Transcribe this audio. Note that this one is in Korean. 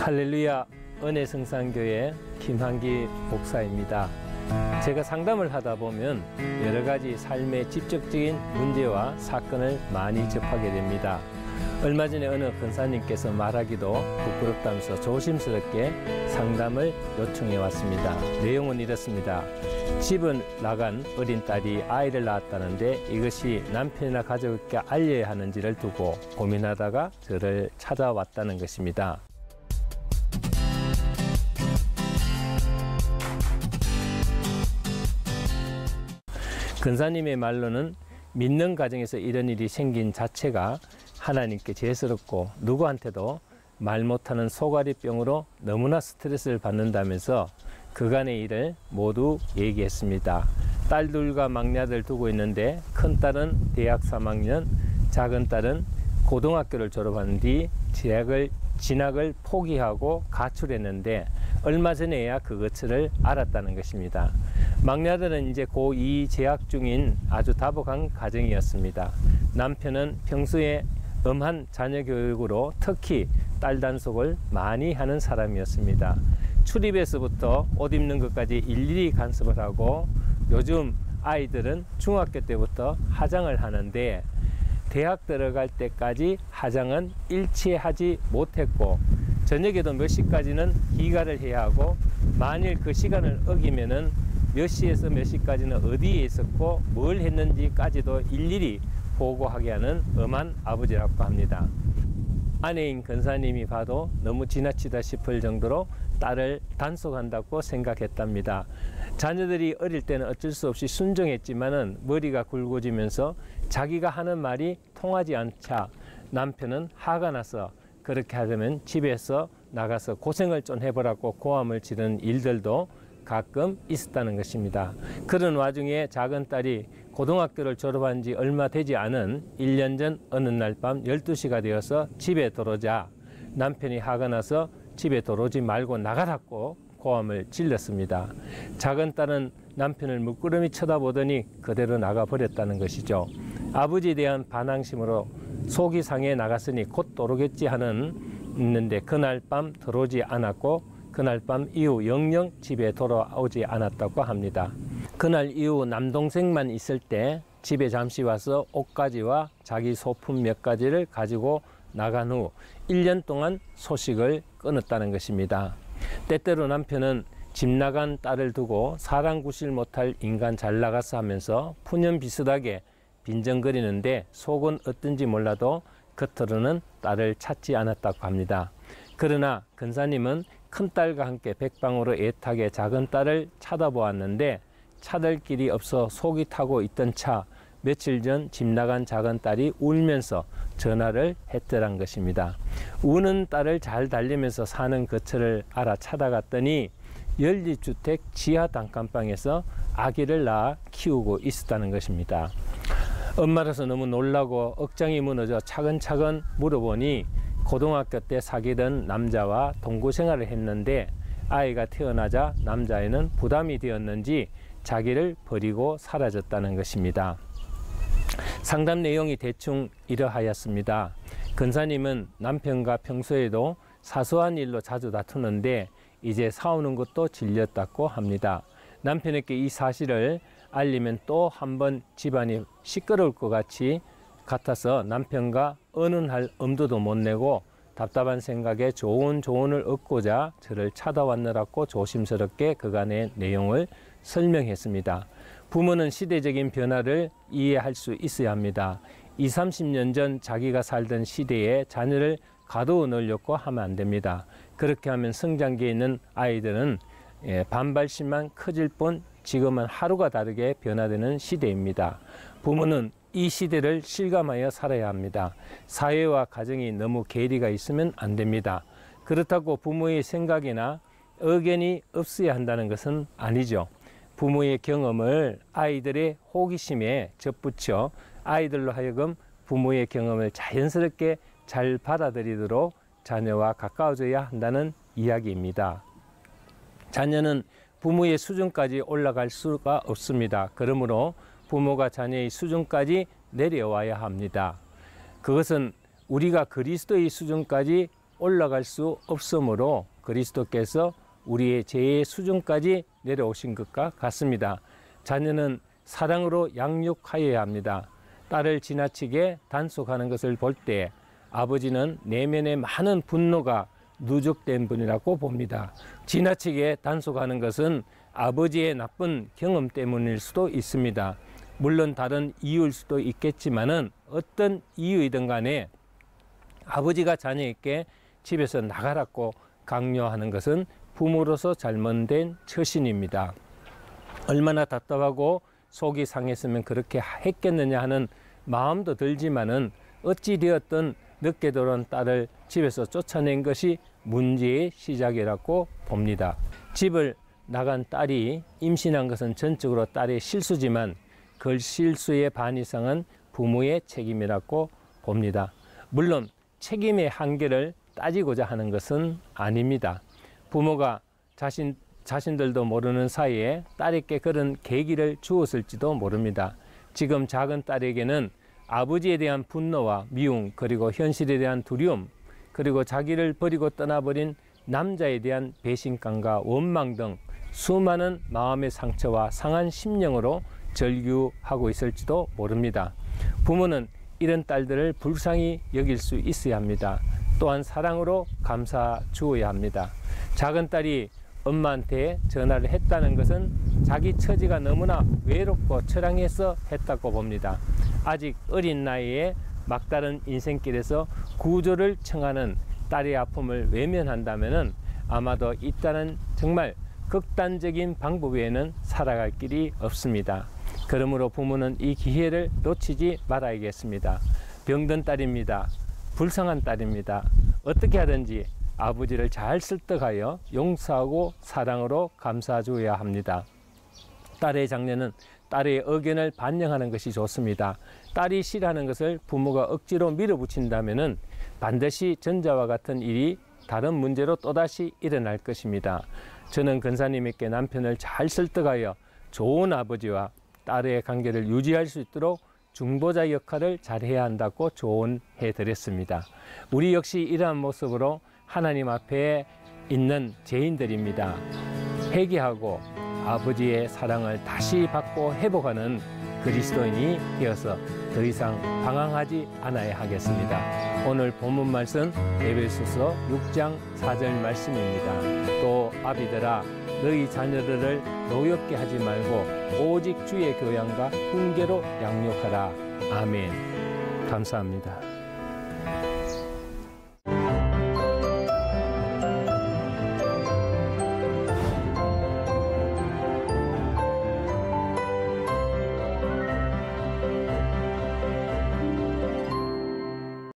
할렐루야 은혜성산교회 김한기 목사입니다. 제가 상담을 하다 보면 여러 가지 삶의 직접적인 문제와 사건을 많이 접하게 됩니다. 얼마 전에 어느 권사님께서 말하기도 부끄럽다면서 조심스럽게 상담을 요청해 왔습니다. 내용은 이렇습니다. 집을 나간 어린 딸이 아이를 낳았다는데 이것이 남편이나 가족에게 알려야 하는지를 두고 고민하다가 저를 찾아왔다는 것입니다. 권사님의 말로는 믿는 가정에서 이런 일이 생긴 자체가 하나님께 죄스럽고 누구한테도 말 못하는 소가리병으로 너무나 스트레스를 받는다면서 그간의 일을 모두 얘기했습니다. 딸 둘과 막내 아들 두고 있는데 큰 딸은 대학 3학년, 작은 딸은 고등학교를 졸업한 뒤 진학을 포기하고 가출했는데 얼마 전에야 그것을 알았다는 것입니다. 막내 아들은 이제 고2 재학 중인 아주 다복한 가정이었습니다. 남편은 평소에 엄한 자녀 교육으로 특히 딸 단속을 많이 하는 사람이었습니다. 출입에서부터 옷 입는 것까지 일일이 간섭을 하고 요즘 아이들은 중학교 때부터 화장을 하는데 대학 들어갈 때까지 화장은 일치하지 못했고 저녁에도 몇 시까지는 기가를 해야 하고 만일 그 시간을 어기면은 몇 시에서 몇 시까지는 어디에 있었고 뭘 했는지까지도 일일이 보고하게 하는 엄한 아버지라고 합니다. 아내인 권사님이 봐도 너무 지나치다 싶을 정도로 딸을 단속한다고 생각했답니다. 자녀들이 어릴 때는 어쩔 수 없이 순종했지만은 머리가 굵어지면서 자기가 하는 말이 통하지 않자 남편은 화가 나서 그렇게 하려면 집에서 나가서 고생을 좀 해보라고 고함을 지르는 일들도 가끔 있었다는 것입니다. 그런 와중에 작은 딸이 고등학교를 졸업한 지 얼마 되지 않은 1년 전 어느 날 밤 12시가 되어서 집에 들어오자 남편이 화가 나서 집에 들어오지 말고 나가라고 고함을 질렀습니다. 작은 딸은 남편을 물끄러미 쳐다보더니 그대로 나가버렸다는 것이죠. 아버지에 대한 반항심으로 속이 상해 나갔으니 곧 들어오겠지 있는데 그날 밤 들어오지 않았고 그날 밤 이후 영영 집에 돌아오지 않았다고 합니다. 그날 이후 남동생만 있을 때 집에 잠시 와서 옷가지와 자기 소품 몇 가지를 가지고 나간 후 1년 동안 소식을 끊었다는 것입니다. 때때로 남편은 집 나간 딸을 두고 사랑 구실 못할 인간 잘 나가서 하면서 푸념 비슷하게 빈정거리는데 속은 어떤지 몰라도 겉으로는 딸을 찾지 않았다고 합니다. 그러나 권사님은 큰딸과 함께 백방으로 애타게 작은 딸을 찾아보았는데 찾을 길이 없어 속이 타고 있던 차 며칠 전 집 나간 작은 딸이 울면서 전화를 했더란 것입니다. 우는 딸을 잘 달리면서 사는 거처를 알아 찾아갔더니 연립주택 지하 단칸방에서 아기를 낳아 키우고 있었다는 것입니다. 엄마라서 너무 놀라고 억장이 무너져 차근차근 물어보니 고등학교 때 사귀던 남자와 동거 생활을 했는데 아이가 태어나자 남자애는 부담이 되었는지 자기를 버리고 사라졌다는 것입니다. 상담 내용이 대충 이러하였습니다. 권사님은 남편과 평소에도 사소한 일로 자주 다투는데 이제 싸우는 것도 질렸다고 합니다. 남편에게 이 사실을 알리면 또 한 번 집안이 시끄러울 것 같아서 남편과 언언할 엄두도 못 내고 답답한 생각에 좋은 조언을 얻고자 저를 찾아왔느라고 조심스럽게 그간의 내용을 설명했습니다. 부모는 시대적인 변화를 이해할 수 있어야 합니다. 20, 30년 전 자기가 살던 시대에 자녀를 가두어 놓으려고 하면 안 됩니다. 그렇게 하면 성장기에 있는 아이들은 반발심만 커질 뿐 지금은 하루가 다르게 변화되는 시대입니다. 부모는 이 시대를 실감하여 살아야 합니다. 사회와 가정이 너무 괴리가 있으면 안 됩니다. 그렇다고 부모의 생각이나 의견이 없어야 한다는 것은 아니죠. 부모의 경험을 아이들의 호기심에 접붙여 아이들로 하여금 부모의 경험을 자연스럽게 잘 받아들이도록 자녀와 가까워져야 한다는 이야기입니다. 자녀는 부모의 수준까지 올라갈 수가 없습니다. 그러므로 부모가 자녀의 수준까지 내려와야 합니다. 그것은 우리가 그리스도의 수준까지 올라갈 수 없으므로 그리스도께서 우리의 죄의 수준까지 내려오신 것과 같습니다. 자녀는 사랑으로 양육하여야 합니다. 딸을 지나치게 단속하는 것을 볼 때 아버지는 내면에 많은 분노가 누적된 분이라고 봅니다. 지나치게 단속하는 것은 아버지의 나쁜 경험 때문일 수도 있습니다. 물론 다른 이유일 수도 있겠지만은 어떤 이유이든 간에 아버지가 자녀에게 집에서 나가라고 강요하는 것은 부모로서 잘못된 처신입니다. 얼마나 답답하고 속이 상했으면 그렇게 했겠느냐 하는 마음도 들지만은 어찌 되었든 늦게 돌아온 딸을 집에서 쫓아낸 것이 문제의 시작이라고 봅니다. 집을 나간 딸이 임신한 것은 전적으로 딸의 실수지만 그 실수의 반 이상은 부모의 책임이라고 봅니다. 물론 책임의 한계를 따지고자 하는 것은 아닙니다. 부모가 자신들도 모르는 사이에 딸에게 그런 계기를 주었을지도 모릅니다. 지금 작은 딸에게는 아버지에 대한 분노와 미움, 그리고 현실에 대한 두려움, 그리고 자기를 버리고 떠나버린 남자에 대한 배신감과 원망 등 수많은 마음의 상처와 상한 심령으로 절규하고 있을지도 모릅니다. 부모는 이런 딸들을 불쌍히 여길 수 있어야 합니다. 또한 사랑으로 감싸 주어야 합니다. 작은 딸이 엄마한테 전화를 했다는 것은 자기 처지가 너무나 외롭고 처량해서 했다고 봅니다. 아직 어린 나이에 막다른 인생길에서 구조를 청하는 딸의 아픔을 외면한다면 아마도 이 딸은 정말 극단적인 방법 외에는 살아갈 길이 없습니다. 그러므로 부모는 이 기회를 놓치지 말아야겠습니다. 병든 딸입니다. 불쌍한 딸입니다. 어떻게 하든지 아버지를 잘 설득하여 용서하고 사랑으로 감싸줘야 합니다. 딸의 장래는 딸의 의견을 반영하는 것이 좋습니다. 딸이 싫어하는 것을 부모가 억지로 밀어붙인다면 반드시 전자와 같은 일이 다른 문제로 또다시 일어날 것입니다. 저는 권사님에게 남편을 잘 설득하여 좋은 아버지와 딸의 관계를 유지할 수 있도록 중보자 역할을 잘해야 한다고 조언해 드렸습니다. 우리 역시 이러한 모습으로 하나님 앞에 있는 죄인들입니다. 회개하고 아버지의 사랑을 다시 받고 회복하는 그리스도인이 되어서 더 이상 방황하지 않아야 하겠습니다. 오늘 본문 말씀 에베소서 6장 4절 말씀입니다. 또 아비들아 너희 자녀들을 노엽게 하지 말고 오직 주의 교양과 훈계로 양육하라. 아멘. 감사합니다.